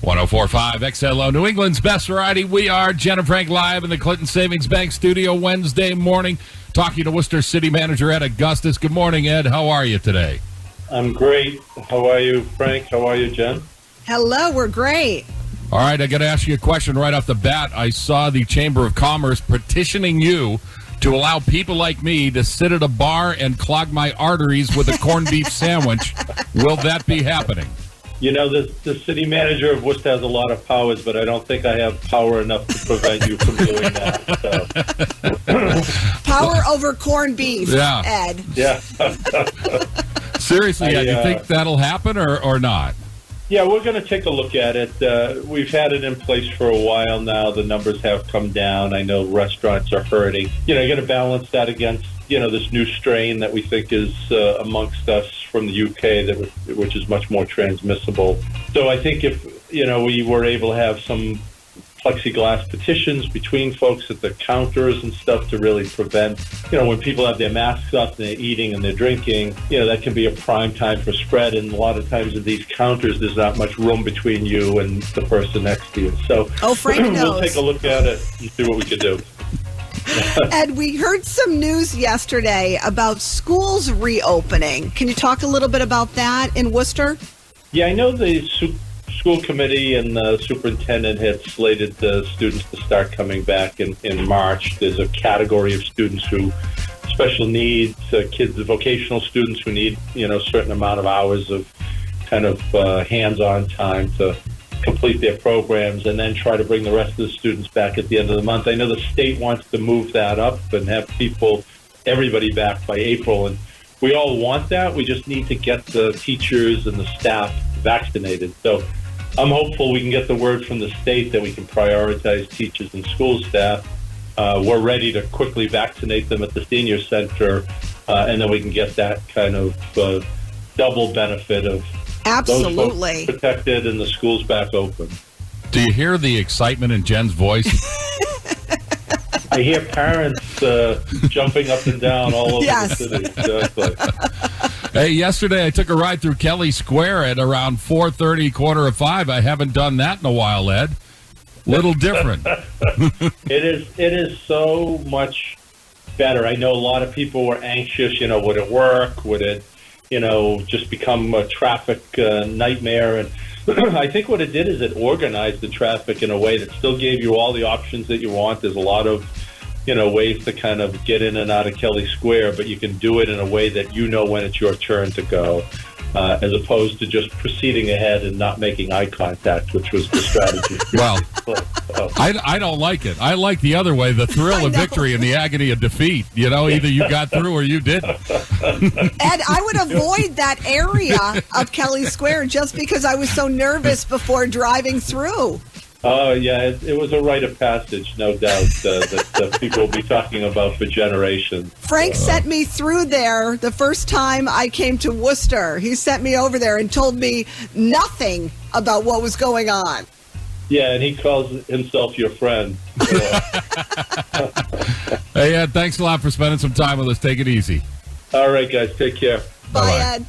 104.5 XLO, New England's best variety. We are Jen and Frank live in the Clinton Savings Bank studio Wednesday morning, talking to Worcester City Manager Ed Augustus. Good morning, Ed. How are you today? I'm great. How are you, Frank? How are you, Jen? Hello, we're great. All right, I got to ask you a question right off the bat. I saw the Chamber of Commerce petitioning you to allow people like me to sit at a bar and clog my arteries with a corned beef sandwich. Will that be happening? You know, the city manager of Worcester has a lot of powers, but I don't think I have power enough to prevent you from doing that. So. Power over corned beef, yeah. Ed. Yeah. Seriously, Ed, you think that'll happen or not? Yeah, we're going to take a look at it. We've had it in place for a while now. The numbers have come down. I know restaurants are hurting. You know, you're going to balance that against, this new strain that we think is amongst us from the UK, which is much more transmissible. So I think if, we were able to have some plexiglass petitions between folks at the counters and stuff to really prevent, when people have their masks up and they're eating and they're drinking, that can be a prime time for spread. And a lot of times at these counters, there's not much room between you and the person next to you. So Frank knows. We'll take a look at it and see what we can do. Ed, we heard some news yesterday about schools reopening. Can you talk a little bit about that in Worcester? Yeah, I know the school committee and the superintendent had slated the students to start coming back in March. There's a category of students who special needs, kids, vocational students who need, a certain amount of hours of kind of hands-on time to complete their programs and then try to bring the rest of the students back at the end of the month. I know the state wants to move that up and have everybody back by April, and we all want that. We just need to get the teachers and the staff vaccinated. So I'm hopeful we can get the word from the state that we can prioritize teachers and school staff. We're ready to quickly vaccinate them at the senior center, and then we can get that kind of double benefit of absolutely those folks protected and the schools back open. Do you hear the excitement in Jen's voice? I hear parents jumping up and down all over the city. Exactly. Hey, yesterday I took a ride through Kelly Square at around 4:30, 4:45. I haven't done that in a while, Ed. Little different. It is so much better. I know a lot of people were anxious, would it work? Would it, just become a traffic nightmare? And I think what it did is it organized the traffic in a way that still gave you all the options that you want. There's a lot of, ways to kind of get in and out of Kelly Square, but you can do it in a way that when it's your turn to go, as opposed to just proceeding ahead and not making eye contact, which was the strategy. Well, I don't like it. I like the other way, the thrill of victory and the agony of defeat. Either you got through or you didn't. Ed, I would avoid that area of Kelly Square just because I was so nervous before driving through. Oh, yeah, it was a rite of passage, no doubt, that people will be talking about for generations. Frank sent me through there the first time I came to Worcester. He sent me over there and told me nothing about what was going on. Yeah, and he calls himself your friend. Hey, Ed, thanks a lot for spending some time with us. Take it easy. All right, guys, take care. Bye, Ed.